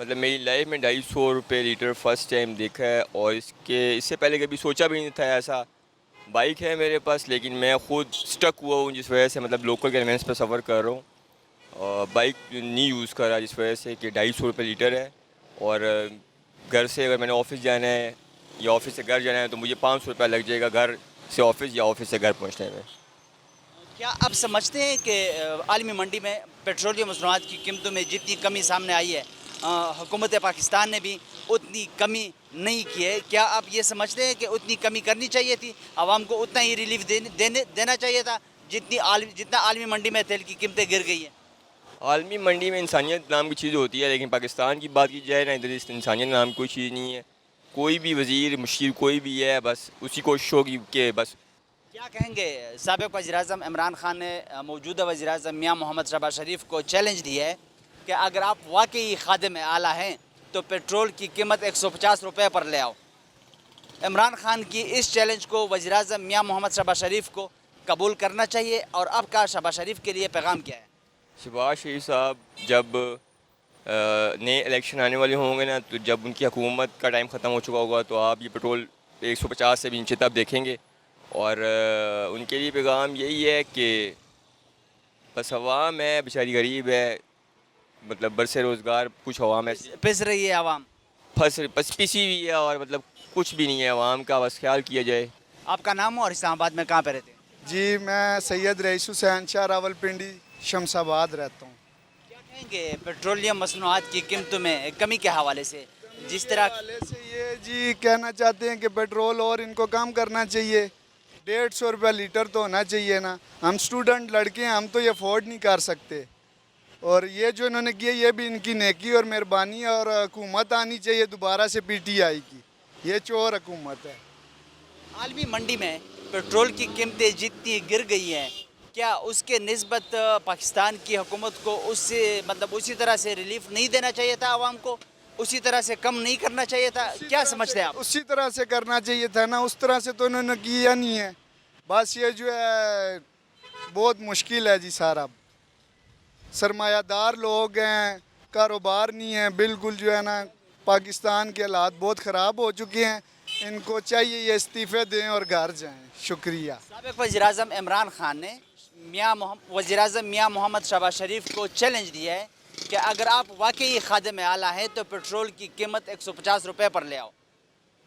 مطلب میری لائف میں 250 روپے لیٹر فرسٹ ٹائم دیکھا ہے, اور اس سے پہلے کبھی سوچا بھی نہیں تھا ایسا. بائک ہے میرے پاس, لیکن میں خود اسٹک ہوا ہوں جس وجہ سے مطلب لوکل کنوینس پہ سفر کر رہا ہوں, اور بائک نہیں یوز کر رہا جس وجہ سے کہ 250 روپے لیٹر ہے. اور گھر سے اگر میں نے آفس جانا ہے یا آفس سے گھر جانا ہے تو مجھے 500 روپیہ لگ جائے گا گھر سے آفس یا آفس سے گھر پہنچنے میں. کیا آپ سمجھتے ہیں کہ عالمی منڈی میں پیٹرولیم مصنوعات کی قیمتوں میں جتنی کمی سامنے آئی ہے, حکومت پاکستان نے بھی اتنی کمی نہیں کی ہے؟ کیا آپ یہ سمجھتے ہیں کہ اتنی کمی کرنی چاہیے تھی, عوام کو اتنا ہی ریلیف دینا چاہیے تھا جتنا عالمی منڈی میں تیل کی قیمتیں گر گئی ہیں؟ عالمی منڈی میں انسانیت نام کی چیز ہوتی ہے, لیکن پاکستان کی بات کی جائے نا, ادھر انسانیت نام کی کوئی چیز نہیں ہے. کوئی بھی وزیر مشیر کوئی بھی ہے, بس اسی کوشش ہوگی کہ بس. کیا کہیں گے؟ سابق وزیر اعظم عمران خان نے موجودہ وزیر اعظم میاں محمد شہباز شریف کو چیلنج دیا ہے کہ اگر آپ واقعی خادم اعلیٰ ہیں تو پیٹرول کی قیمت 150 روپے پر لے آؤ. عمران خان کی اس چیلنج کو وزیر اعظم میاں محمد شہباز شریف کو قبول کرنا چاہیے, اور آپ کا شہباز شریف کے لیے پیغام کیا ہے؟ شہباز شریف صاحب جب نئے الیکشن آنے والے ہوں گے نا, تو جب ان کی حکومت کا ٹائم ختم ہو چکا ہوگا تو آپ یہ پیٹرول 150 سے بھی نیچے تب دیکھیں گے. اور ان کے لیے پیغام یہی ہے کہ بس عوام ہے بیچاری غریب ہے, مطلب برسے روزگار کچھ عوام ہے پس رہی ہے عوام, پسی ہوئی ہے, اور مطلب کچھ بھی نہیں ہے عوام کا, بس خیال کیا جائے. آپ کا نام ہو اور اسلام آباد میں کہاں پہ رہتے ہیں؟ جی میں سید رئیس حسین شاہ راول پنڈی شمس آباد رہتا ہوں. کیا کہیں گے پیٹرولیم مصنوعات کی قیمتوں میں کمی کے حوالے سے؟ جس طرح حوالے سے یہ جی کہنا چاہتے ہیں کہ پیٹرول اور ان کو کم کرنا چاہیے, 150 روپیہ لیٹر تو ہونا چاہیے نا. ہم اسٹوڈنٹ لڑکے ہیں, ہم تو یہ افورڈ نہیں کر سکتے, اور یہ جو انہوں نے کیا یہ بھی ان کی نیکی اور مہربانی ہے, اور حکومت آنی چاہیے دوبارہ سے پی ٹی آئی کی, یہ چور حکومت ہے. عالمی منڈی میں پیٹرول کی قیمتیں جتنی گر گئی ہیں, کیا اس کے نسبت پاکستان کی حکومت کو اسی طرح سے ریلیف نہیں دینا چاہیے تھا, عوام کو اسی طرح سے کم نہیں کرنا چاہیے تھا؟ کیا سمجھتے ہیں آپ؟ اسی طرح سے کرنا چاہیے تھا نا, اس طرح سے تو انہوں نے کیا نہیں ہے. بس یہ جو ہے بہت مشکل ہے جی, سارا سرمایہ دار لوگ ہیں, کاروبار نہیں ہے بالکل, جو ہے نا پاکستان کے حالات بہت خراب ہو چکے ہیں. ان کو چاہیے یہ استعفے دیں اور گھر جائیں. شکریہ. سابق وزیر اعظم عمران خان نے وزیر اعظم میاں محمد شہباز شریف کو چیلنج دیا ہے کہ اگر آپ واقعی خادم اعلیٰ ہیں تو پیٹرول کی قیمت 150 روپے پر لے آؤ.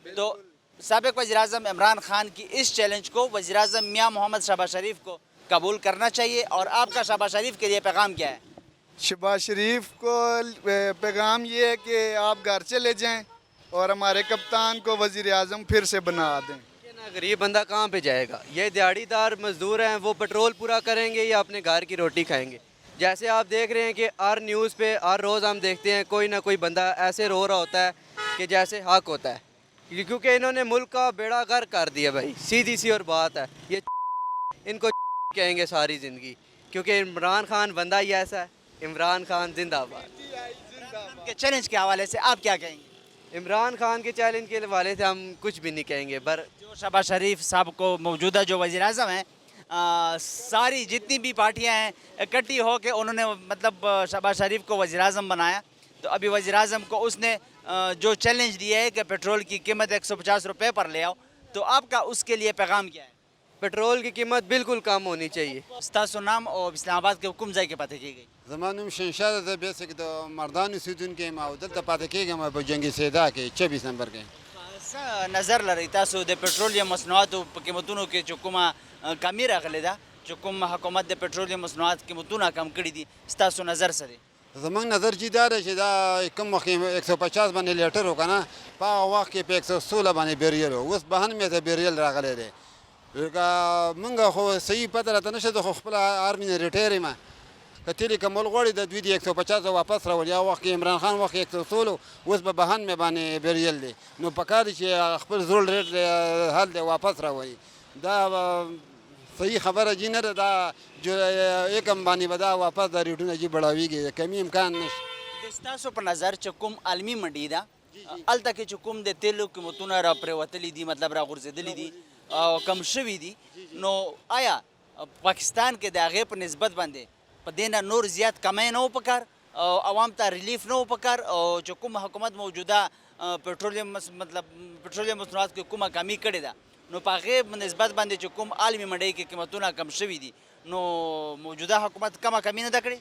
تو سابق وزیر اعظم عمران خان کی اس چیلنج کو وزیر اعظم میاں محمد شہباز شریف کو قبول کرنا چاہیے, اور آپ کا شہباز شریف کے لیے پیغام کیا ہے؟ شہباز شریف کو پیغام یہ ہے کہ آپ گھر چلے جائیں اور ہمارے کپتان کو وزیر اعظم پھر سے بنا دیں. غریب بندہ کہاں پہ جائے گا؟ یہ دیہڑی دار مزدور ہیں, وہ پیٹرول پورا کریں گے یا اپنے گھر کی روٹی کھائیں گے؟ جیسے آپ دیکھ رہے ہیں کہ ہر نیوز پہ ہر روز ہم دیکھتے ہیں کوئی نہ کوئی بندہ ایسے رو رہا ہوتا ہے کہ جیسے حق ہوتا ہے, کیونکہ انہوں نے ملک کا بیڑا غرق کر دیا. بھائی سیدھی سی اور بات ہے, یہ ان کو کہیں گے ساری زندگی, کیونکہ عمران خان بندہ ہی ایسا ہے. عمران خان زندہ باد. کے چیلنج کے حوالے سے آپ کیا کہیں گے؟ عمران خان کے چیلنج کے حوالے سے ہم کچھ بھی نہیں کہیں گے. جو شہباز شریف صاحب کو موجودہ جو وزیر اعظم ہیں, ساری جتنی بھی پارٹیاں ہیں اکٹھی ہو کے انہوں نے مطلب شہباز شریف کو وزیر اعظم بنایا, تو ابھی وزیر اعظم کو اس نے جو چیلنج دیا ہے کہ پیٹرول کی قیمت 150 روپے پر لے آؤ, تو آپ کا اس کے لیے پیغام کیا ہے؟ پیٹرول کی قیمت بالکل کم ہونی چاہیے. استاسو نام اور اسلام آباد کے حکم ځای کې پاتې کیږي؟ زمانم شنشاد ده بیسه کې د مردانو سیدونکو یم او دلته پاتې کېږم په جنګي سیدا کې 24 نمبر کې. څه نظر لرئ تاسو د پیټرولیم مصنوعاتو په قیمتونو کې چې کومه کمی راغلې ده, چې کوم حکومت د پیټرولیم مصنوعات قیمتونه کم کړي دي, ستاسو نظر څه دی؟ زمونږ نظر چې دا دی چې دا کوم وخت 150 باندې لیټر و که نه, په هغه وخت کې په 116 باندې بیریل و, اوس 92 ته بیریل راغلی دی. مونږ خو صحیح پته راته نشته, زه خو خپله آرمي نه ریټایر یم. که تیلې کمول غواړي د دوی د 150 واپس راولي. هغه وخت کې عمران خان وخت 116 اوس به 92 باندې بیریل دی. نو پکار دی چې خپل زوړ ریټ حل دی واپس راولي. دا صحیح خبره جی نه ده, دا یکم باندې به دا واپس دا ریټونه جی بړاویږي, کمی امکان نشته. د ستاسو په نظر چې کوم عالمي منډي ده هلته کې چې کوم د تیلو قیمتونه را پرېوتلي دي, مطلب را غورځېدلي دي او کم شوي دي, نو آیا پاکستان کې د هغې په نسبت باندې په دې نه نور زیات کمی نه و پکار عوام ته ریلیف نه و پکار او چې کوم حکومت موجوده پټرولیم مطلب پټرولیم مصنوعات کې کومه کمی کړې ده نو په هغې نسبت باندې چې کوم عالمي منډۍ کې قیمتونه کم شوي دي نو موجوده حکومت کمه کمی نه ده کړې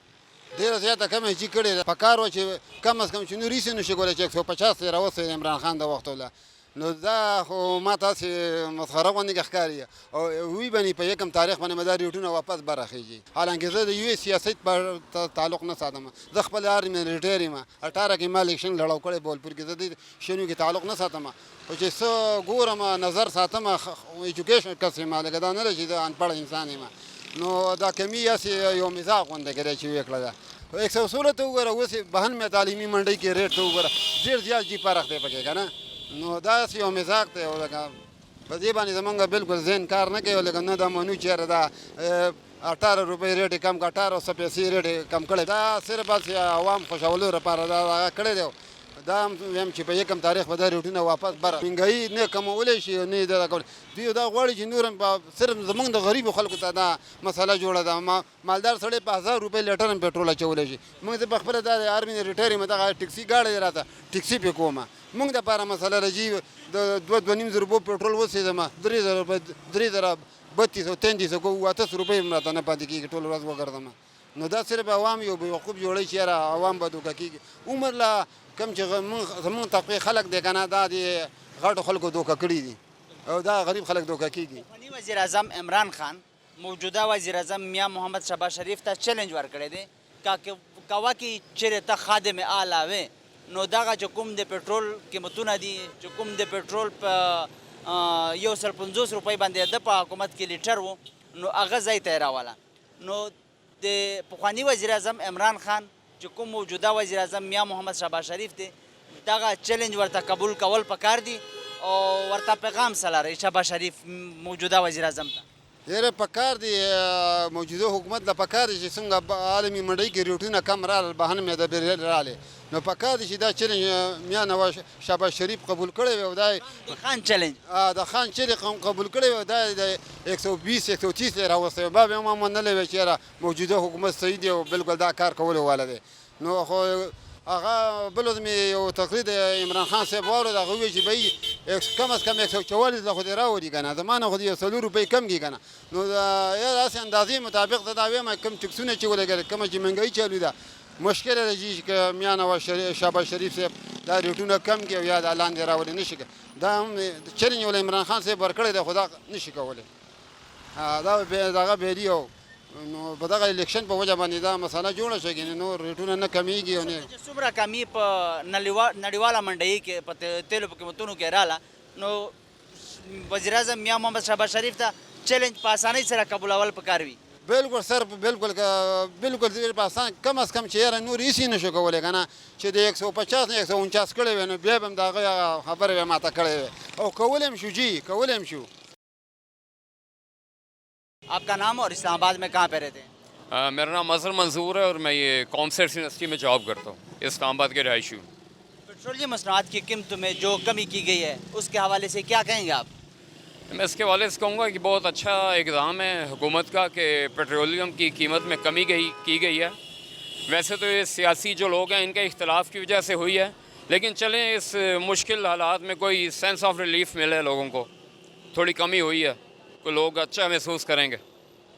ډېره زیاته کمه چې کړې ده. پکار و چې کم از کم چې نور هېڅ نشي کولی چې 150 یې راوستی د عمران خان د وخت وله نو دا خو ما تاسې مسخره غوندې ښکاري او وی بني په یکم تاریخ باندې به دا ریټونه واپس برخیږي. حالانکه زه د یو سیاست په تعلق نه ساتم. زه خپل آرمي ریټیر یم 18 کې ما الیکشن لړاو کړی بولپور کې. زه د شنو کې تعلق نه ساتم خو چې څه ګورم نظر ساتم ایجوکیشن کس یم لکه دا نه چې زه انپړ انسان یم نو دا کمی هسې یو مزاق غوندې کړی چې ویې کړه ده. 116 ته وګوره اوس 92 تعلیمي منډۍ کې ریټ ته وګوره ډېر زیات جي فرق دی پکې که نه نو داسې یو مزاق دی او لکه په دې باندې زمونږ بالکل ذهن کار نه کوي لکه نه دا منو چېرې دا 18 روپۍ ریټ یې کم کړ 1800 پیسې ریټ یې کم کړی دا صرف بس عوام خوشولو لپاره دا هغه کړی دی. دا هم ویم چې په یکم تاریخ به دا ریټونه واپس بره مهنګایي نه کمولی شي نه دا کولی دوی دا غواړي چې نور هم صرف زمونږ د غریبو خلکو ته دا مسله جوړه ده. مالدار سړی په 1000 روپۍ لیټر هم پېټرول اچولی شي. موږ زه پخپله دا د آرمي نه ریټیر یم دغه ټکسي ګاډی دی راته ټکسي پې کومه موږ دپاره مسله راځي د 2.5 روپو پېټرول وسېږم 3000 روپۍ 3000 3200 3300 کو 800 روپۍ هم راته نه پاتې کېږي ټول ورځ وګرځم نو دا صرف عوام یو بیوقوف جوړوي چې یاره عوام به دوکه کېږي. عمر لا کم چې زمونږ طبقې خلک دی که نه دا د غټو خلکو دوکه کړي دي او دا غریب خلک دوکه کېږي. پخواني وزیر اعظم عمران خان موجوده وزیر اعظم میاں محمد شهباز شریف ته چیلنج ورکړی دی که واقعي چیرې ته خادم اعلی وې نو دغه چې کوم د پټرول قیمتونه دي چې کوم د پټرول په 150 روپۍ باندې د په حکومت کې لیټر و نو هغه ځای ته یې راوله نو د پخواني وزیر اعظم عمران خان چې کوم موجوده وزیر اعظم میاں محمد شهباز شریف دی دغه چیلنج ورته قبول کول پکار دي او ورته پیغام سلاره شهباز شریف موجوده وزیر اعظم ته یاره پکار دی موجوده حکومت له پکار دی چې څنګه عالمي منډۍ کې ریټونه کم راغلل بهانه مې د بریل راغلې نو پکار دی چې دا چیلنج میاں نواز شهباز شریف قبول کړی وي او دا د خان چیلنج د خان چیلنج قبول کړی وي دا د 120 130 راوستی با به ما منلی وي چې یاره موجوده حکومت صحیح دی او بالکل دا کار کولو والا دی نو خو هغه بل ورځ مې یو تقریر د عمران خان صاحب واورېد هغه وویل چې بهی کم از کم 144 له خو دې راوړي که نه زما نه خو دې 100 روپۍ کم کړي که نه نو یا داسې اندازې مطابق زه دا وایم کم ټکسونه چې ولګېدل کومه چې مهنګایي چالو ده مشکل راځي چې میاں نواز شهباز شریف صاحب دا ریټونه کم کړي او یا دا لاندې راولي نه شي دا هم چیلنج ول عمران خان صاحب ورکړی دی خو دا نه شي کولی دا دغه بهري او نو په دغه الیکشن په وجه باندې دا مسله جوړه شوه که نور ریټونه نه کمیږي او نه څومره کمی په نړیواله منډۍ کې په تیلو په قیمتونو کې راله نو وزیر اعظم میاں محمد شهباز شریف ته چیلنج په اسانۍ سره قبولول پکار وي. بالکل سر بالکل بالکل په اسان کم از کم چې یاره نور هېڅ یې نشو کولی که نه چې د 150 نه 149 کړی وی نو بیا به هم د هغه خبرې به ماته کړی وی او کولی هم شو جی کولی هم شو. آپ کا نام اور اسلام آباد میں کہاں پہ رہتے ہیں؟ میرا نام اظہر منظور ہے اور میں یہ کامسیٹس یونیورسٹی میں جاب کرتا ہوں اسلام آباد کے رہائشی ہوں. پیٹرولیم مصنوعات کی قیمت میں جو کمی کی گئی ہے اس کے حوالے سے کیا کہیں گے آپ؟ میں اس کے حوالے سے کہوں گا کہ بہت اچھا اقدام ہے حکومت کا کہ پیٹرولیم کی قیمت میں کمی کی گئی ہے. ویسے تو یہ سیاسی جو لوگ ہیں ان کے اختلاف کی وجہ سے ہوئی ہے لیکن چلیں اس مشکل حالات میں کوئی سینس آف ریلیف ملے لوگوں کو تھوڑی کمی ہوئی ہے کوئی لوگ اچھا محسوس کریں گے.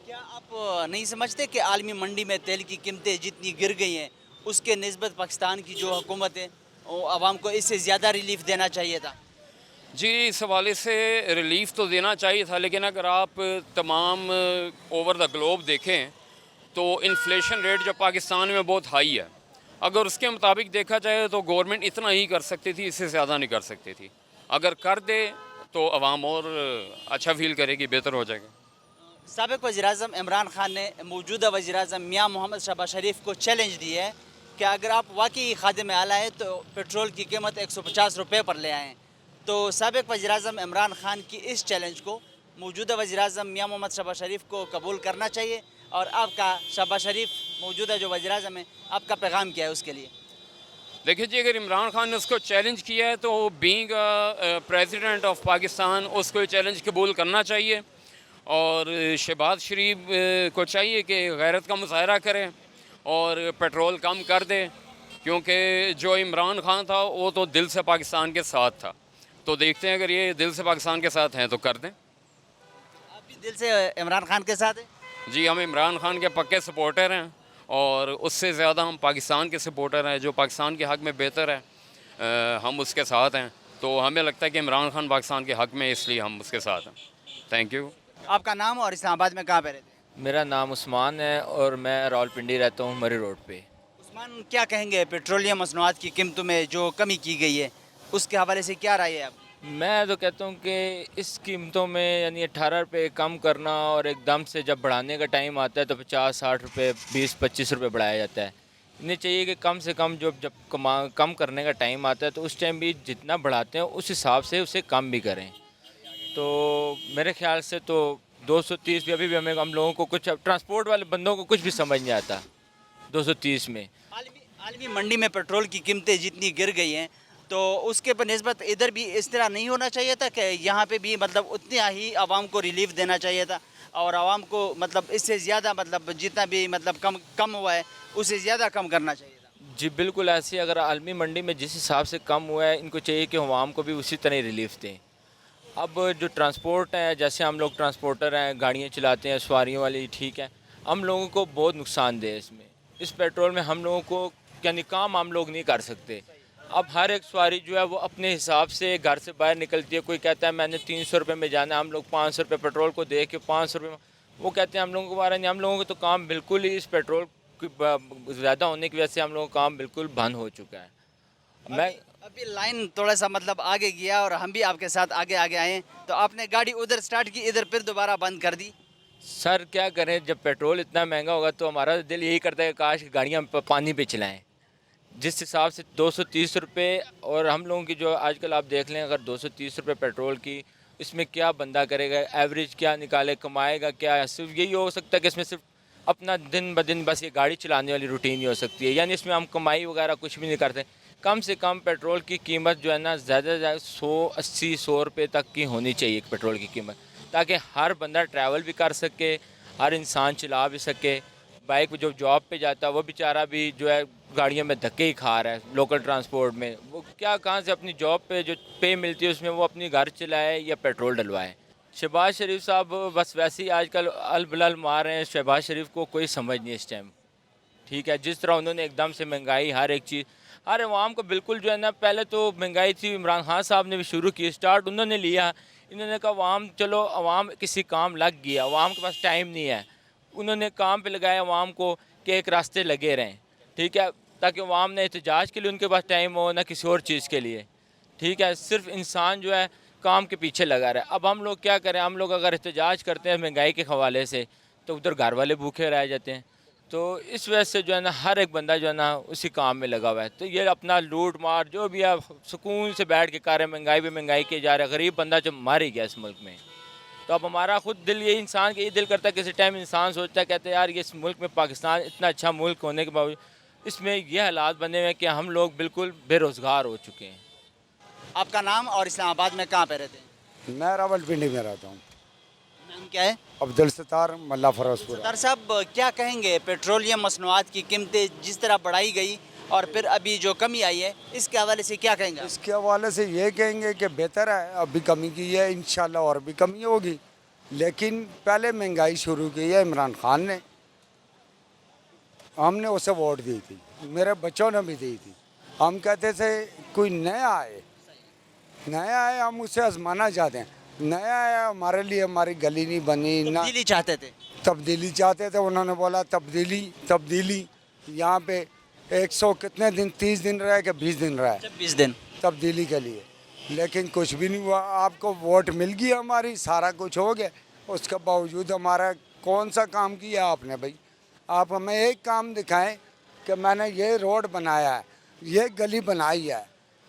کیا آپ نہیں سمجھتے کہ عالمی منڈی میں تیل کی قیمتیں جتنی گر گئی ہیں اس کے نسبت پاکستان کی جو حکومت ہے عوام کو اس سے زیادہ ریلیف دینا چاہیے تھا؟ جی اس حوالے سے ریلیف تو دینا چاہیے تھا لیکن اگر آپ تمام اوور دا گلوب دیکھیں تو انفلیشن ریٹ جو پاکستان میں بہت ہائی ہے اگر اس کے مطابق دیکھا جائے تو گورنمنٹ اتنا ہی کر سکتی تھی اس سے زیادہ نہیں کر سکتی تھی. اگر کر دے تو عوام اور اچھا فیل کرے گی بہتر ہو جائے گا. سابق وزیر اعظم عمران خان نے موجودہ وزیر اعظم میاں محمد شہباز شریف کو چیلنج دی ہے کہ اگر آپ واقعی خادم اعلیٰ ہیں تو پیٹرول کی قیمت 150 روپے پر لے آئیں. تو سابق وزیر اعظم عمران خان کی اس چیلنج کو موجودہ وزیر اعظم میاں محمد شہباز شریف کو قبول کرنا چاہیے اور آپ کا شہباز شریف موجودہ جو وزیر اعظم ہے آپ کا پیغام کیا ہے اس کے لیے؟ دیکھیے جی اگر عمران خان نے اس کو چیلنج کیا ہے تو بینگ پریزیڈنٹ آف پاکستان اس کو چیلنج قبول کرنا چاہیے اور شہباز شریف کو چاہیے کہ غیرت کا مظاہرہ کریں اور پیٹرول کم کر دے، کیونکہ جو عمران خان تھا وہ تو دل سے پاکستان کے ساتھ تھا. تو دیکھتے ہیں اگر یہ دل سے پاکستان کے ساتھ ہیں تو کر دیں. آپ بھی دل سے عمران خان کے ساتھ ہیں؟ جی ہم عمران خان کے پکے سپورٹر ہیں، اور اس سے زیادہ ہم پاکستان کے سپورٹر ہیں. جو پاکستان کے حق میں بہتر ہے ہم اس کے ساتھ ہیں. تو ہمیں لگتا ہے کہ عمران خان پاکستان کے حق میں، اس لیے ہم اس کے ساتھ ہیں. Thank you. آپ کا نام اور اسلام آباد میں کہاں پہ رہتے ہیں؟ میرا نام عثمان ہے اور میں راولپنڈی رہتا ہوں، مری روڈ پہ. عثمان، کیا کہیں گے پیٹرولیم مصنوعات کی قیمتوں میں جو کمی کی گئی ہے اس کے حوالے سے کیا رائے ہے آپ؟ میں تو کہتا ہوں کہ اس قیمتوں میں یعنی 18 روپے کم کرنا، اور ایک دم سے جب بڑھانے کا ٹائم آتا ہے تو 50-60 روپے 20-25 روپے بڑھایا جاتا ہے. انہیں چاہیے کہ کم سے کم جب کم کرنے کا ٹائم آتا ہے تو اس ٹائم بھی جتنا بڑھاتے ہیں اس حساب سے اسے کم بھی کریں. تو میرے خیال سے تو 230 بھی ابھی بھی ہم لوگوں کو کچھ، ٹرانسپورٹ والے بندوں کو کچھ بھی سمجھ نہیں آتا 230 میں. عالمی منڈی میں پیٹرول کی قیمتیں جتنی گر گئی ہیں تو اس کے بنسبت ادھر بھی اس طرح نہیں ہونا چاہیے تھا کہ یہاں پہ بھی مطلب اتنا ہی عوام کو ریلیف دینا چاہیے تھا، اور عوام کو مطلب اس سے زیادہ مطلب جتنا بھی مطلب کم ہوا ہے اس سے زیادہ کم کرنا چاہیے تھا؟ جی بالکل ایسے. اگر عالمی منڈی میں جس حساب سے کم ہوا ہے، ان کو چاہیے کہ عوام کو بھی اسی طرح ریلیف دیں. اب جو ٹرانسپورٹ ہے، جیسے ہم لوگ ٹرانسپورٹر ہیں، گاڑیاں چلاتے ہیں سواریوں والی، ٹھیک ہے، ہم لوگوں کو بہت نقصان دہ ہے اس میں. اس پیٹرول میں ہم لوگوں کو یعنی کام ہم لوگ نہیں کر سکتے. اب ہر ایک سواری جو ہے وہ اپنے حساب سے گھر سے باہر نکلتی ہے. کوئی کہتا ہے میں نے 300 روپے میں جانا ہے، ہم لوگ 500 روپے پیٹرول کو دے کے 500 روپے وہ کہتے ہیں ہم لوگوں کو بارہ نہیں. ہم لوگوں کو تو کام بالکل ہی اس پیٹرول کی زیادہ ہونے کی وجہ سے ہم لوگوں کا کام بالکل بند ہو چکا ہے. میں ابھی لائن تھوڑا سا مطلب آگے گیا اور ہم بھی آپ کے ساتھ آگے آئے تو آپ نے گاڑی ادھر سٹارٹ کی، ادھر پھر دوبارہ بند کر دی. سر کیا کریں، جب پیٹرول اتنا مہنگا ہوگا تو ہمارا دل یہی کرتا ہے کہ کاش گاڑیاں پانی پہ چلائیں. جس حساب سے 230 روپے، اور ہم لوگوں کی جو آج کل آپ دیکھ لیں اگر 230 روپے پیٹرول کی، اس میں کیا بندہ کرے گا، ایوریج کیا نکالے، کمائے گا کیا؟ صرف یہی ہو سکتا ہے کہ اس میں صرف اپنا دن بدن بس یہ گاڑی چلانے والی روٹین ہی ہو سکتی ہے. یعنی اس میں ہم کمائی وغیرہ کچھ بھی نہیں کرتے. کم سے کم پیٹرول کی قیمت جو ہے نا زیادہ سے زیادہ 180-100 روپے تک کی ہونی چاہیے پیٹرول کی قیمت، تاکہ ہر بندہ ٹریول بھی کر سکے، ہر انسان چلا بھی سکے. بائک پہ جو جاب پہ جاتا ہے وہ بیچارہ بھی جو ہے گاڑیوں میں دھکے ہی کھا رہا ہے لوکل ٹرانسپورٹ میں. وہ کیا کہاں سے اپنی جاب پہ جو پے ملتی ہے اس میں وہ اپنی گھر چلائے یا پیٹرول ڈلوائے. شہباز شریف صاحب بس ویسے ہی آج کل البلل مار رہے ہیں. شہباز شریف کو کوئی سمجھ نہیں اس ٹائم، ٹھیک ہے. جس طرح انہوں نے ایک دم سے مہنگائی، ہر ایک چیز، ہر عوام کو بالکل جو ہے نا، پہلے تو مہنگائی تھی عمران خان صاحب نے بھی شروع کی، اسٹارٹ انہوں نے لیا. انہوں نے کہا عوام، چلو عوام کسی کام لگ گیا، عوام کے پاس ٹائم نہیں ہے، انہوں نے کام پہ لگایا عوام کو کہ ایک راستے لگے رہیں، ٹھیک ہے، تاکہ عوام نے احتجاج کے لیے ان کے پاس ٹائم ہو، نہ کسی اور چیز کے لیے، ٹھیک ہے. صرف انسان جو ہے کام کے پیچھے لگا رہا ہے. اب ہم لوگ کیا کریں، ہم لوگ اگر احتجاج کرتے ہیں مہنگائی کے حوالے سے تو ادھر گھر والے بھوکے رہ جاتے ہیں. تو اس وجہ سے جو ہے نا ہر ایک بندہ جو ہے نا اسی کام میں لگا ہوا ہے. تو یہ اپنا لوٹ مار جو بھی ہے سکون سے بیٹھ کے کر رہے ہیں. مہنگائی پہ مہنگائی کی جا رہا ہے، غریب بندہ جو مار ہی گیا اس ملک میں. تو اب ہمارا خود دل یہ انسان کے یہ دل کرتا ہے، کسی ٹائم انسان سوچتا ہے، کہتے ہیں یار یہ اس ملک میں، پاکستان اتنا اچھا ملک ہونے کے باوجود اس میں یہ حالات بنے ہوئے ہیں کہ ہم لوگ بالکل بے روزگار ہو چکے ہیں. آپ کا نام اور اسلام آباد میں کہاں پہ رہتے ہیں؟ میں راولپنڈی میں رہتا ہوں. نام کیا ہے؟ عبدالستار ملا فروز پور. سر صاحب کیا کہیں گے، پیٹرولیم مصنوعات کی قیمتیں جس طرح بڑھائی گئی اور پھر ابھی جو کمی آئی ہے اس کے حوالے سے کیا کہیں گے؟ اس کے حوالے سے یہ کہیں گے کہ بہتر ہے، ابھی کمی کی ہے، انشاءاللہ اور بھی کمی ہوگی. لیکن پہلے مہنگائی شروع کی ہے عمران خان نے، ہم نے اسے ووٹ دی تھی، میرے بچوں نے بھی دی تھی. ہم کہتے تھے کوئی نیا آئے ہم اسے آزمانا چاہتے ہیں. نیا آیا ہمارے لیے، ہماری گلی نہیں بنی، نہ تبدیلی چاہتے تھے. تبدیلی چاہتے تھے. انہوں نے بولا تبدیلی یہاں پہ 100 کتنے دن، 30 دن رہے کہ 20 دن رہے 20 دن تبدیلی کے لیے، لیکن کچھ بھی نہیں ہوا. آپ کو ووٹ مل گئی ہماری، سارا کچھ ہو گیا، اس کے باوجود ہمارا کون سا کام کیا آپ نے؟ بھائی آپ ہمیں ایک کام دکھائیں کہ میں نے یہ روڈ بنایا ہے، یہ گلی بنائی ہے،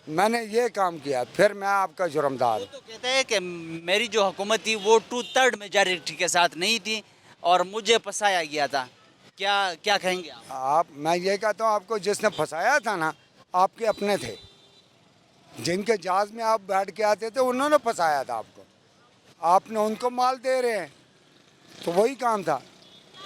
میں نے یہ کام کیا، پھر میں آپ کا جرمدار ہوں. تو کہتا ہے کہ میری جو حکومت تھی وہ 2/3 میجارٹی کے ساتھ نہیں تھی اور مجھے پھنسایا گیا تھا. کیا کہیں گے آپ؟ میں یہ کہتا ہوں آپ کو جس نے پھنسایا تھا نا، آپ کے اپنے تھے، جن کے جہاز میں آپ بیٹھ کے آتے تھے انہوں نے پھنسایا تھا آپ کو. آپ نے ان کو مال دے رہے ہیں، تو وہی کام تھا.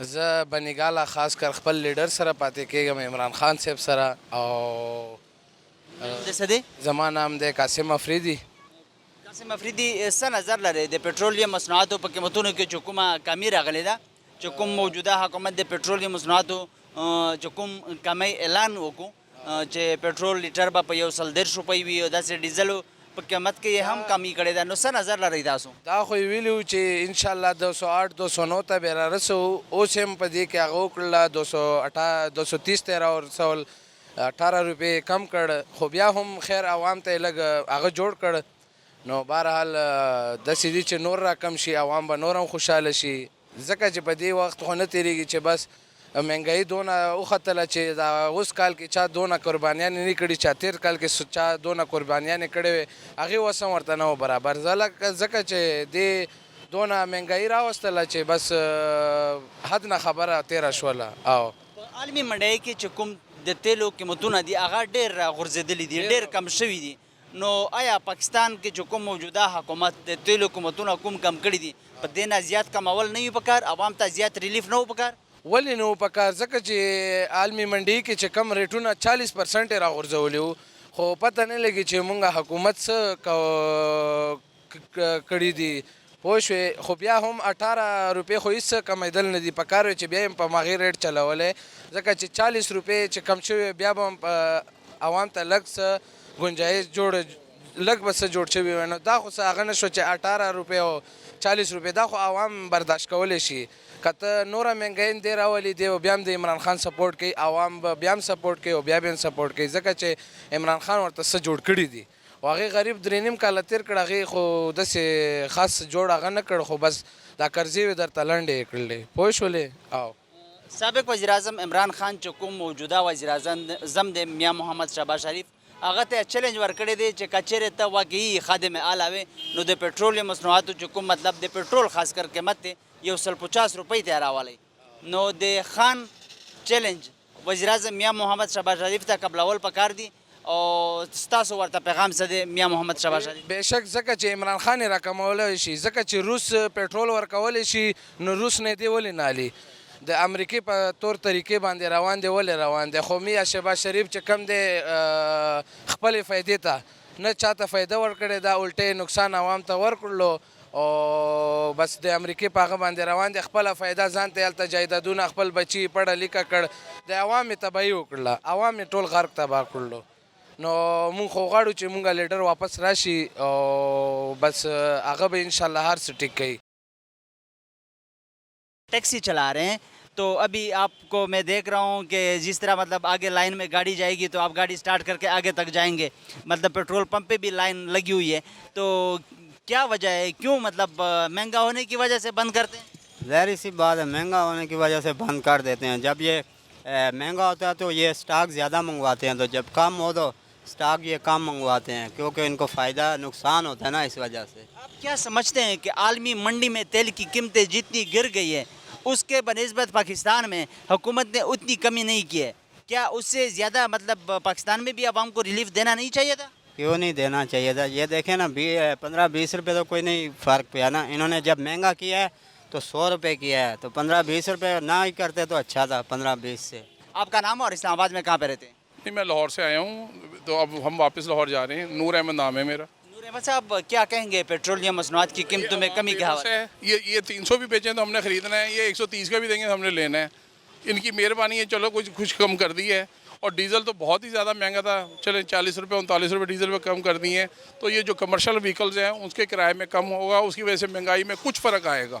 زه بنګاله خاص کر خپل لیډر سره پاتې کېږم، عمران خان صاحب سره، او د سدي زما نام دی قاسم افریدي. قاسم افریدي څه نظر لري د پېټرولیم مصنوعاتو په قیمتونو کې چې کومه کمی راغلې ده، چې کوم موجوده حکومت د پېټرولیم مصنوعاتو چې کوم کمی اعلان وکړو چې پېټرول لیټر به په 110 روپۍ وي او داسې ډیزل په قیمت کې هم کمی کړې ده، نو څه نظر لرئ تاسو؟ دا خو یې ویلي وو چې انشاءالله 208 209 ته به رارسوو. اوس هم په دې کې هغه وکړله 230 ته یې راورسول، 18 روپۍ کم کړ، خو بیا هم خیر عوام ته یې لږ هغه جوړ کړ. نو بهرحال داسې دي چې نور را کم شي، عوام به نور هم خوشحاله شي، ځکه چې په دې وخت خو نه تېرېږي چې بس مهنګایي دونه وختله چې دا اوس کال کې چا دونه قربانیانې نه کړي، چا تېر کال کې چا دونه قربانیانې کړې وې، هغې اوس هم ورته نه و برابر. ځکه چې دې دونه مهنګایي راوستله چې بس حد نه خبره تېره شوله. او په عالمي منډۍ کې چې کوم د تیلو قیمتونه دي هغه ډېر راغورځېدلي دي، ډېر کم شوي دي، نو آیا پاکستان کې چې کوم موجوده حکومت د تیلو قیمتونه کوم کم کړي دي، په دې نه زیات کمول نه وي پکار؟ عوام ته زیات ریلیف نه و پکار؟ ولې نه و پکار؟ ځکه چې عالمي منډۍ کې چې کم ریټونه 40% یې راغورځولي وو، خو پته نه لګي چې مونږ حکومت څه کړي دي، پوه شوې. خو بیا هم 18 روپۍ خو هېڅ کمیدل نه دي، پکار وی چې بیا هم په هماغې ریټ چلولی، ځکه چې 40 روپۍ چې کم شوي بیا به هم عوام ته لږ څه گنجایش لږ به څه جوړ شوي وی. نو دا خو څه هغه نه شو چې 18 روپۍ او 40 روپۍ، دا خو عوام برداشت کولی شي. که ته نوره مهنګایي دې راولي دی او بیا هم د عمران خان سپورټ کوي، عوام به بیا هم سپورټ کوي او بیا به هم سپورټ کوي، ځکه چې عمران خان ورته څه جوړ کړي دي، او هغې غریب 3.5 کاله تېر کړ، هغې خو داسې خاص جوړ هغه نه کړ، خو بس دا قرضې وې درته لنډې یې کړلې، پوه شولې. او سابق وزیر اعظم عمران خان چې کوم موجوده وزیر اعظم دی میاں محمد شهباز شریف، هغه ته چیلنج ورکړی دی چې کچېرې ته واقعي خادم اعلی وې نو د پېټرولیم مصنوعاتو چې کوم مطلب د پېټرول خاص کر قیمت دی 150 روپۍ ته راولی، نو د خان چیلنج وزیر اعظم میاں محمد شهباز شریف ته قبلول پکار دی، او ستاسو ورته پیغام څه دی میاں محمد شهباز شریف؟ بېشک ځکه چې عمران خان یې راکمولی شي، ځکه چې روس پېټرول ورکولی شي، نو روس نه دې ولې نه الي؟ د امریکې په طور طریقې باندې روان دی، ولې روان دی؟ خو میاں شهباز شریف چې کم دی خپلې فایدې ته نه چاته فایده ورکړې ده، الټه نقصان عوام ته ورکړلو، او بس د امریکې په هغه باندې روان دی، خپله فایده ځان ته هلته جایدادونه خپل بچي پړه لیکه کړ، د عوام یې تباهي وکړله، عوام یې ټول غرق تباه کړلو. نو مونږ خو غواړو چې مونږ لیډر واپس راشي او بس هغه به انشاءاللہ هر څه ټیک کوي. ٹیکسی چلا رہے ہیں تو ابھی آپ کو میں دیکھ رہا ہوں کہ جس طرح مطلب آگے لائن میں گاڑی جائے گی تو آپ گاڑی سٹارٹ کر کے آگے تک جائیں گے، مطلب پیٹرول پمپ پہ بھی لائن لگی ہوئی ہے، تو کیا وجہ ہے، کیوں مطلب مہنگا ہونے کی وجہ سے بند کرتے ہیں؟ ظاہر سی بات ہے، مہنگا ہونے کی وجہ سے بند کر دیتے ہیں. جب یہ مہنگا ہوتا ہے تو یہ سٹاک زیادہ منگواتے ہیں، تو جب کم ہو تو سٹاک یہ کم منگواتے ہیں، کیونکہ ان کو فائدہ نقصان ہوتا ہے نا، اس وجہ سے. آپ کیا سمجھتے ہیں کہ عالمی منڈی میں تیل کی قیمتیں جتنی گر گئی ہے اس کے بنسبت پاکستان میں حکومت نے اتنی کمی نہیں کی ہے، کیا اس سے زیادہ مطلب پاکستان میں بھی عوام کو ریلیف دینا نہیں چاہیے تھا؟ کیوں نہیں دینا چاہیے تھا؟ یہ دیکھیں نا 15-20 روپے تو کوئی نہیں فرق پیا نا، انہوں نے جب مہنگا کیا ہے تو 100 روپے کیا ہے، تو 15-20 روپے نہ ہی کرتے تو اچھا تھا 15-20 سے. آپ کا نام اور اسلام آباد میں کہاں پہ رہتے ہیں؟ نہیں، میں لاہور سے آیا ہوں، تو اب ہم واپس لاہور جا رہے ہیں. نور احمد نام ہے میرا. نور احمد صاحب کیا کہیں گے پیٹرولیم مصنوعات کی قیمتوں میں کمی کے حوالے؟ یہ 300 بھی بیچیں تو ہم نے خریدنا ہے، یہ 130 کا بھی دیں گے تو ہم نے لینا ہے. ان کی مہربانی ہے، چلو کچھ کم کر دی ہے. اور ڈیزل تو بہت ہی زیادہ مہنگا تھا، چلیں 40 روپے 39 روپے ڈیزل پہ کم کر دی ہیں، تو یہ جو کمرشل وہیکلز ہیں اس کے کرائے میں کم ہوگا، اس کی وجہ سے مہنگائی میں کچھ فرق آئے گا.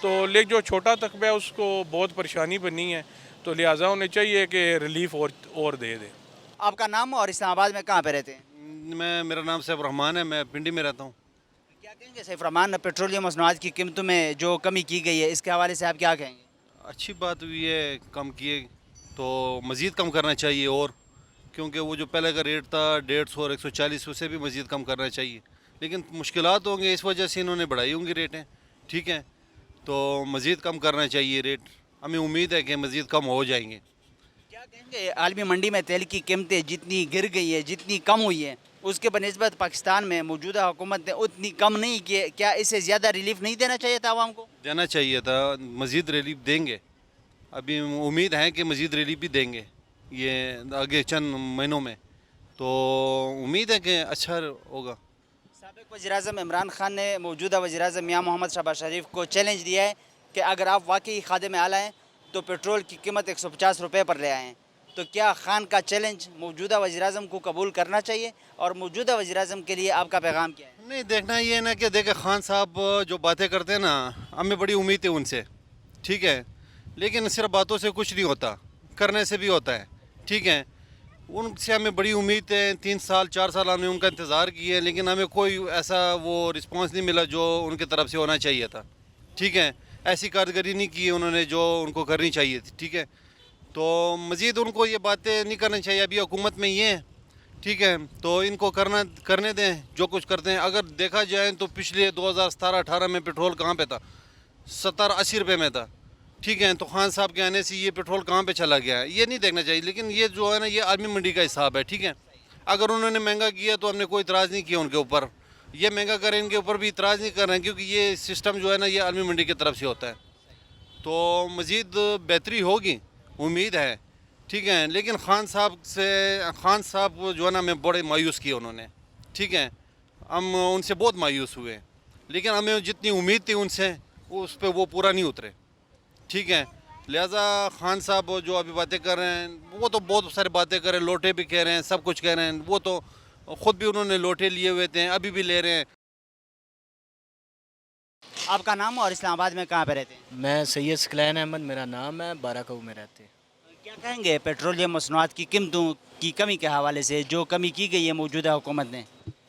تو لیکن جو چھوٹا طبقہ ہے اس کو بہت پریشانی بنی ہے، تو لہٰذا انہیں چاہیے کہ ریلیف اور دے دے۔ آپ کا نام اور اسلام آباد میں کہاں پہ رہتے ہیں؟ میرا نام سیف الرحمان ہے، میں پنڈی میں رہتا ہوں۔ کیا کہیں گے سیف الرحمان، پیٹرولیم مصنوعات کی قیمتوں میں جو کمی کی گئی ہے اس کے حوالے سے آپ کیا کہیں گے؟ اچھی بات ہوئی ہے، کم کیے تو مزید کم کرنا چاہیے، اور کیونکہ وہ جو پہلے کا ریٹ تھا 150 اور 140 اسے بھی مزید کم کرنا چاہیے، لیکن مشکلات ہوں گے اس وجہ سے انہوں نے بڑھائی ہوں گی ریٹیں، ٹھیک ہے، تو مزید کم کرنا چاہیے ریٹ، ہمیں امید ہے کہ مزید کم ہو جائیں گے۔ کیا کہیں گے عالمی منڈی میں تیل کی قیمتیں جتنی گر گئی ہے، جتنی کم ہوئی ہے، اس کے بنسبت پاکستان میں موجودہ حکومت نے اتنی کم نہیں کی، کیا اسے زیادہ ریلیف نہیں دینا چاہیے تھا عوام کو؟ دینا چاہیے تھا، مزید ریلیف دیں گے، ابھی امید ہے کہ مزید ریلیف بھی دیں گے یہ آگے چند مہینوں میں، تو امید ہے کہ اچھا ہوگا۔ سابق وزیراعظم عمران خان نے موجودہ وزیراعظم میاں محمد شہباز شریف کو چیلنج دیا ہے کہ اگر آپ واقعی خادم اعلیٰ ہیں تو پیٹرول کی قیمت 150 روپے پر لے آئیں، تو کیا خان کا چیلنج موجودہ وزیراعظم کو قبول کرنا چاہیے، اور موجودہ وزیراعظم کے لیے آپ کا پیغام کیا ہے؟ نہیں، دیکھنا یہ ہے نا کہ دیکھیں خان صاحب جو باتیں کرتے ہیں نا، ہمیں بڑی امید ہے ان سے، ٹھیک ہے، لیکن صرف باتوں سے کچھ نہیں ہوتا، کرنے سے بھی ہوتا ہے، ٹھیک ہے، ان سے ہمیں بڑی امید ہے، 3 سال 4 سال ہم نے ان کا انتظار کیا ہے، لیکن ہمیں کوئی ایسا وہ رسپانس نہیں ملا جو ان کی طرف سے ہونا چاہیے تھا، ٹھیک ہے، ایسی کارگری نہیں کی انہوں نے جو ان کو کرنی چاہیے تھی، ٹھیک ہے، تو مزید ان کو یہ باتیں نہیں کرنی چاہیے، ابھی حکومت میں یہ ہے، ٹھیک ہے، تو ان کو کرنے دیں جو کچھ کرتے ہیں۔ اگر دیکھا جائے تو پچھلے 2017-18 میں پیٹرول کہاں پہ تھا، 70-80 روپے میں تھا، ٹھیک ہے، تو خان صاحب کے آنے سے یہ پیٹرول کہاں پہ چلا گیا ہے، یہ نہیں دیکھنا چاہیے، لیکن یہ جو ہے نا یہ عالمی منڈی کا حساب ہے، ٹھیک ہے، اگر انہوں نے مہنگا کیا تو ہم نے کوئی اعتراض نہیں کیا ان کے اوپر، یہ مہنگا کریں ان کے اوپر بھی اعتراض نہیں کر رہے ہیں، کیونکہ یہ سسٹم جو ہے نا یہ عالمی منڈی کی طرف سے ہوتا ہے، تو مزید بہتری ہوگی امید ہے، ٹھیک ہے، لیکن خان صاحب جو ہے نا ہمیں بڑے مایوس کیے انہوں نے، ٹھیک ہے، ہم ان سے بہت مایوس ہوئے، لیکن ہمیں جتنی امید تھی ان سے اس پہ وہ پورا نہیں اترے، ٹھیک ہے، لہٰذا خان صاحب جو ابھی باتیں کر رہے ہیں وہ تو بہت ساری باتیں کر رہے ہیں، لوٹے بھی کہہ رہے ہیں، سب کچھ کہہ رہے ہیں، وہ تو خود بھی انہوں نے لوٹے لیے ہوئے تھے، ابھی بھی لے رہے ہیں۔ آپ کا نام اور اسلام آباد میں کہاں پہ رہتے ہیں؟ میں سید ثقلین احمد میرا نام ہے، بارہ میں رہتے ہیں۔ کیا کہیں گے پیٹرولیم مصنوعات کی قیمتوں کی کمی کے حوالے سے جو کمی کی گئی ہے موجودہ حکومت نے؟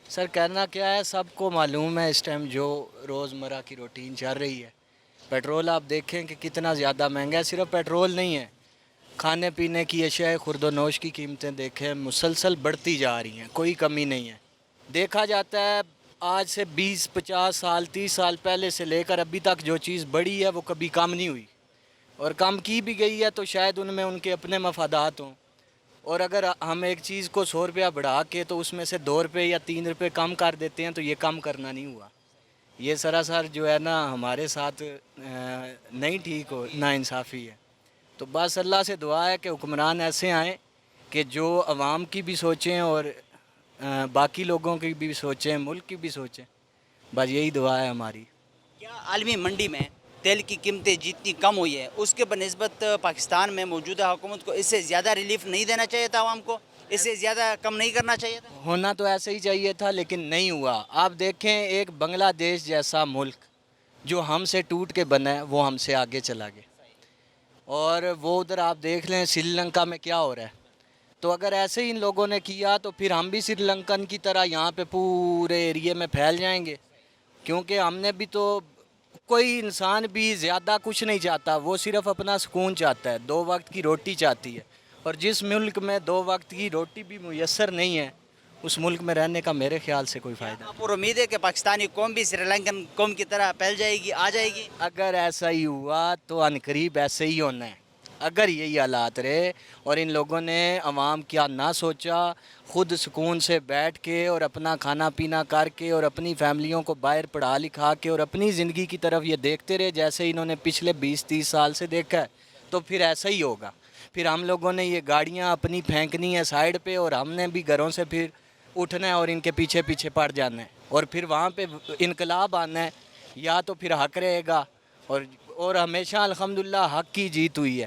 سر کہنا کیا ہے، سب کو معلوم ہے اس ٹائم جو روزمرہ کی روٹین چل رہی ہے، پیٹرول آپ دیکھیں کہ کتنا زیادہ مہنگا ہے، صرف پیٹرول نہیں ہے، کھانے پینے کی اشیاء خرد و نوش کی قیمتیں دیکھیں مسلسل بڑھتی جا رہی ہیں، کوئی کمی نہیں ہے۔ دیکھا جاتا ہے آج سے 20-50 سال 30 سال پہلے سے لے کر ابھی تک جو چیز بڑھی ہے وہ کبھی کم نہیں ہوئی، اور کم کی بھی گئی ہے تو شاید ان میں ان کے اپنے مفادات ہوں، اور اگر ہم ایک چیز کو 100 روپیہ بڑھا کے تو اس میں سے 2 روپے یا 3 روپے کم کر دیتے ہیں تو یہ کم کرنا نہیں ہوا، یہ سراسر جو ہے نا ہمارے ساتھ نہیں ٹھیک ہو، ناانصافی ہے۔ تو بس اللہ سے دعا ہے کہ حکمران ایسے آئیں کہ جو عوام کی بھی سوچیں اور باقی لوگوں کی بھی سوچیں، ملک کی بھی سوچیں، بس یہی دعا ہے ہماری۔ کیا عالمی منڈی میں تیل کی قیمتیں جتنی کم ہوئی ہے اس کے بنسبت پاکستان میں موجودہ حکومت کو اس سے زیادہ ریلیف نہیں دینا چاہیے تھا عوام کو، اس سے زیادہ کم نہیں کرنا چاہیے تھا؟ ہونا تو ایسے ہی چاہیے تھا لیکن نہیں ہوا۔ آپ دیکھیں ایک بنگلہ دیش جیسا ملک جو ہم سے ٹوٹ کے بنا ہے وہ ہم سے آگے چلا گیا، اور وہ ادھر آپ دیکھ لیں سری لنکا میں کیا ہو رہا ہے، تو اگر ایسے ہی ان لوگوں نے کیا تو پھر ہم بھی سری لنکن کی طرح یہاں پہ پورے ایریے میں پھیل جائیں گے، کیونکہ ہم نے بھی تو کوئی انسان بھی زیادہ کچھ نہیں چاہتا، وہ صرف اپنا سکون چاہتا ہے، 2 وقت کی روٹی چاہتی ہے، اور جس ملک میں 2 وقت کی روٹی بھی میسر نہیں ہے اس ملک میں رہنے کا میرے خیال سے کوئی فائدہ نہیں۔ اور امید ہے کہ پاکستانی قوم بھی سری لنکن قوم کی طرح پھیل جائے گی، آ جائے گی؟ اگر ایسا ہی ہوا تو عنقریب ایسے ہی ہونا ہے، اگر یہی حالات رہے اور ان لوگوں نے عوام کیا نہ سوچا، خود سکون سے بیٹھ کے اور اپنا کھانا پینا کر کے اور اپنی فیملیوں کو باہر پڑھا لکھا کے اور اپنی زندگی کی طرف یہ دیکھتے رہے جیسے انہوں نے پچھلے 20-30 سال سے دیکھا ہے، تو پھر ایسا ہی ہوگا۔ پھر ہم لوگوں نے یہ گاڑیاں اپنی پھینکنی ہے سائیڈ پہ، اور ہم نے بھی گھروں سے پھر اٹھنا ہے اور ان کے پیچھے پیچھے پڑ جانا ہے، اور پھر وہاں پہ انقلاب آنا ہے، یا تو پھر حق رہے گا، اور ہمیشہ الحمدللہ حق کی جیت ہوئی ہے۔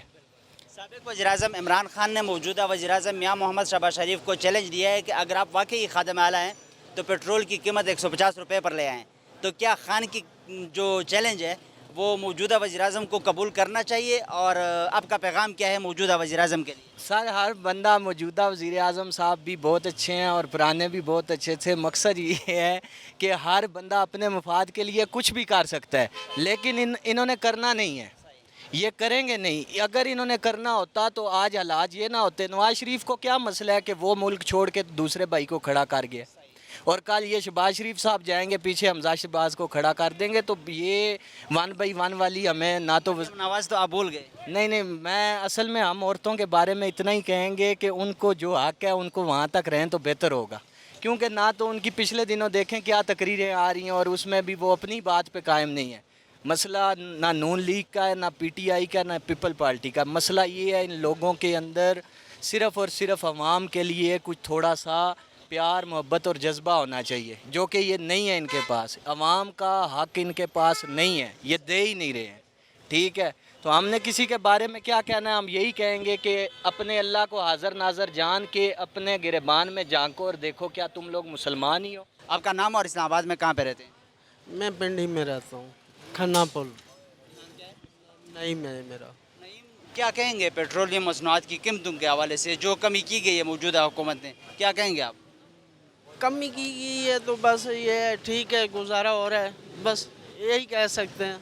سابق وزیراعظم عمران خان نے موجودہ وزیراعظم میاں محمد شہباز شریف کو چیلنج دیا ہے کہ اگر آپ واقعی خادم اعلیٰ ہیں تو پیٹرول کی قیمت 150 روپے پر لے آئیں، تو کیا خان کی جو چیلنج ہے وہ موجودہ وزیراعظم کو قبول کرنا چاہیے، اور آپ کا پیغام کیا ہے موجودہ وزیراعظم کے لیے؟ سر ہر بندہ موجودہ وزیر اعظم صاحب بھی بہت اچھے ہیں اور پرانے بھی بہت اچھے تھے. مقصد یہ ہے کہ ہر بندہ اپنے مفاد کے لیے کچھ بھی کر سکتا ہے، لیکن انہوں نے کرنا نہیں ہے، یہ کریں گے نہیں. اگر انہوں نے کرنا ہوتا تو آج حالات یہ نہ ہوتے. نواز شریف کو کیا مسئلہ ہے کہ وہ ملک چھوڑ کے دوسرے بھائی کو کھڑا کر گیا، اور کل یہ شہباز شریف صاحب جائیں گے پیچھے حمزہ شہباز کو کھڑا کر دیں گے. تو یہ 1 والی ہمیں نہ تو نواز تو آپ بول گئے. نہیں، میں اصل میں ہم عورتوں کے بارے میں اتنا ہی کہیں گے کہ ان کو جو حق ہے ان کو وہاں تک رہیں تو بہتر ہوگا، کیونکہ نہ تو ان کی پچھلے دنوں دیکھیں کیا تقریریں آ رہی ہیں اور اس میں بھی وہ اپنی بات پہ قائم نہیں ہے. مسئلہ نہ نون لیگ کا ہے، نہ پی ٹی آئی کا، نہ پیپل پارٹی کا. مسئلہ یہ ہے ان لوگوں کے اندر صرف اور صرف عوام کے لیے کچھ تھوڑا سا پیار محبت اور جذبہ ہونا چاہیے، جو کہ یہ نہیں ہے ان کے پاس. عوام کا حق ان کے پاس نہیں ہے، یہ دے ہی نہیں رہے ہیں. ٹھیک ہے، تو ہم نے کسی کے بارے میں کیا کہنا ہے؟ ہم یہی کہیں گے کہ اپنے اللہ کو حاضر ناظر جان کے اپنے گریبان میں جھانکو اور دیکھو کیا تم لوگ مسلمان ہی ہو. آپ کا نام اور اسلام آباد میں کہاں پہ رہتے ہیں؟ میں پنڈی میں رہتا ہوں، کھنا پل. نہیں میرا. کیا کہیں گے پیٹرولیم مصنوعات کی قیمتوں کے حوالے سے جو کمی کی گئی ہے موجودہ حکومت نے، کیا کہیں گے آپ؟ کمی کی گئی ہے تو بس یہ ہے، ٹھیک ہے، گزارا ہو رہا ہے، بس یہی کہہ سکتے ہیں،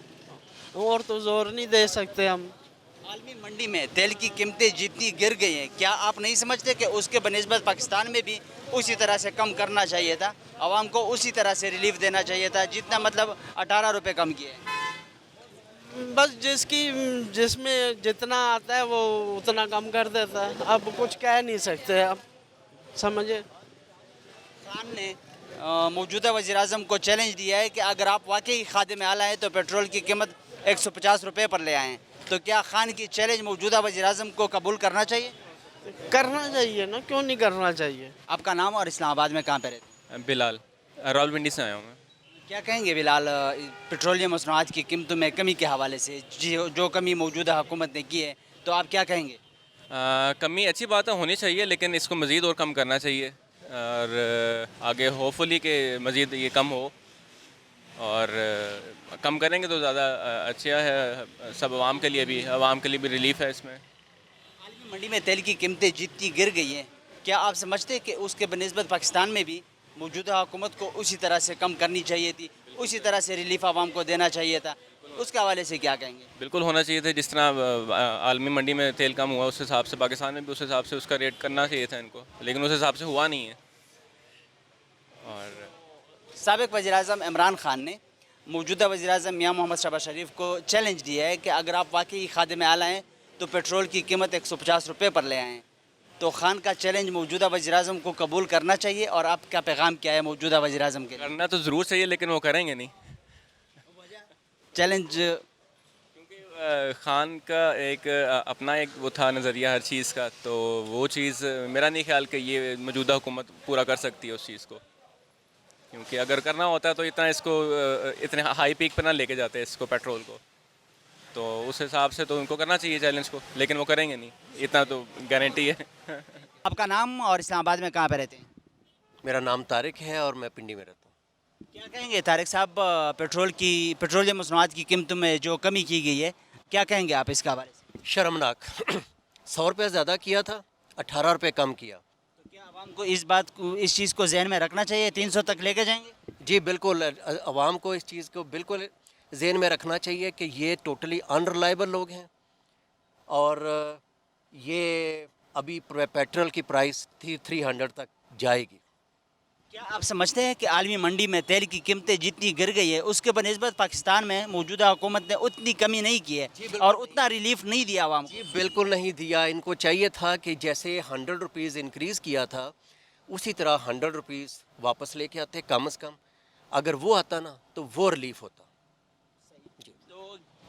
اور تو زور نہیں دے سکتے ہم. عالمی منڈی میں تیل کی قیمتیں جتنی گر گئی ہیں، کیا آپ نہیں سمجھتے کہ اس کے بنسبت پاکستان میں بھی اسی طرح سے کم کرنا چاہیے تھا، عوام کو اسی طرح سے ریلیف دینا چاہیے تھا جتنا مطلب 18 روپے کم کیے؟ بس جس میں جتنا آتا ہے وہ اتنا کم کر دیتا ہے. اب کچھ کہہ نہیں سکتے، اب سمجھے. خان نے موجودہ وزیراعظم کو چیلنج دیا ہے کہ اگر آپ واقعی خادم اعلیٰ ہیں تو پیٹرول کی قیمت 150 روپے پر لے آئیں. تو کیا خان کی چیلنج موجودہ وزیراعظم کو قبول کرنا چاہیے؟ کرنا چاہیے نا، کیوں نہیں کرنا چاہیے. آپ کا نام اور اسلام آباد میں کہاں پہ رہتے ہیں؟ بلال، راولپنڈی سے آیا ہوں میں. کیا کہیں گے بلال پیٹرولیم مصنوعات کی قیمتوں میں کمی کے حوالے سے جو کمی موجودہ حکومت نے کی ہے، تو آپ کیا کہیں گے؟ کمی اچھی بات ہے، ہونی چاہیے، لیکن اس کو مزید اور کم کرنا چاہیے، اور آگے ہوپ فلی کہ مزید یہ کم ہو، اور کم کریں گے تو زیادہ اچھا ہے سب عوام کے لیے بھی، عوام کے لیے بھی ریلیف ہے اس میں. عالمی منڈی میں تیل کی قیمتیں جتنی گر گئی ہیں، کیا آپ سمجھتے کہ اس کے بنسبت پاکستان میں بھی موجودہ حکومت کو اسی طرح سے کم کرنی چاہیے تھی، اسی طرح سے ریلیف عوام کو دینا چاہیے تھا؟ اس کے حوالے سے کیا کہیں گے؟ بالکل ہونا چاہیے تھا، جس طرح عالمی منڈی میں تیل کم ہوا اس حساب سے پاکستان میں بھی اس حساب سے اس کا ریٹ کرنا چاہیے تھا ان کو، لیکن اس حساب سے ہوا نہیں ہے. اور سابق وزیراعظم عمران خان نے موجودہ وزیراعظم میاں محمد شہباز شریف کو چیلنج دیا ہے کہ اگر آپ واقعی خادم اعلیٰ ہیں تو پیٹرول کی قیمت 150 روپے پر لے آئیں. تو خان کا چیلنج موجودہ وزیراعظم کو قبول کرنا چاہیے، اور آپ کا پیغام کیا ہے موجودہ وزیراعظم کے لیے؟ کرنا تو ضرور چاہیے، لیکن وہ کریں گے نہیں. چیلنج خان کا ایک اپنا ایک وہ تھا نظریہ ہر چیز کا، تو وہ چیز میرا نہیں خیال کہ یہ موجودہ حکومت پورا کر سکتی ہے اس چیز کو، کیونکہ اگر کرنا ہوتا ہے تو اتنا اس کو اتنے ہائی پیک پہ نہ لے کے جاتے اس کو پیٹرول کو. تو اس حساب سے تو ان کو کرنا چاہیے چیلنج کو، لیکن وہ کریں گے نہیں، اتنا تو گارنٹی ہے. آپ کا نام اور اسلام آباد میں کہاں پہ رہتے ہیں؟ میرا نام طارق ہے اور میں پنڈی میں رہتا ہوں. کیا کہیں گے طارق صاحب، پیٹرولیم مصنوعات کی قیمتوں میں جو کمی کی گئی ہے، کیا کہیں گے آپ اس کے حوالے سے؟ شرمناک. 100 روپے زیادہ کیا تھا، 18 روپے کم کیا. تو کیا عوام کو اس چیز کو ذہن میں رکھنا چاہیے، 300 تک لے کے جائیں گے؟ جی بالکل، عوام کو اس چیز کو بالکل ذہن میں رکھنا چاہیے کہ یہ ٹوٹلی انریلائبل لوگ ہیں، اور یہ ابھی پیٹرول کی پرائس 300 تک جائے گی. کیا آپ سمجھتے ہیں کہ عالمی منڈی میں تیل کی قیمتیں جتنی گر گئی ہے اس کے بنسبت پاکستان میں موجودہ حکومت نے اتنی کمی نہیں کی ہے اور اتنا ریلیف نہیں دیا عوام کو؟ جی بالکل نہیں دیا. ان کو چاہیے تھا کہ جیسے 100 روپیز انکریز کیا تھا اسی طرح 100 روپیز واپس لے کے آتے کم از کم. اگر وہ آتا نا تو وہ ریلیف ہوتا.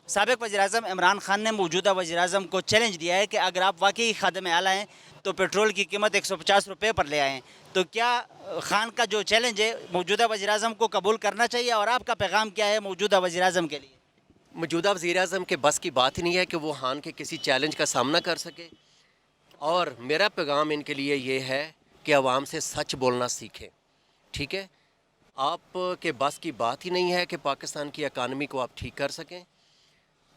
سابق وزیراعظم عمران خان نے موجودہ وزیراعظم کو چیلنج دیا ہے کہ اگر آپ واقعی خادم اعلیٰ ہیں تو پیٹرول کی قیمت 150 روپے پر لے آئیں. تو کیا خان کا جو چیلنج ہے موجودہ وزیراعظم کو قبول کرنا چاہیے، اور آپ کا پیغام کیا ہے موجودہ وزیراعظم کے لیے؟ موجودہ وزیراعظم کے بس کی بات ہی نہیں ہے کہ وہ خان کے کسی چیلنج کا سامنا کر سکے، اور میرا پیغام ان کے لیے یہ ہے کہ عوام سے سچ بولنا سیکھیں. ٹھیک ہے، آپ کے بس کی بات ہی نہیں ہے کہ پاکستان کی اکانومی کو آپ ٹھیک کر سکیں.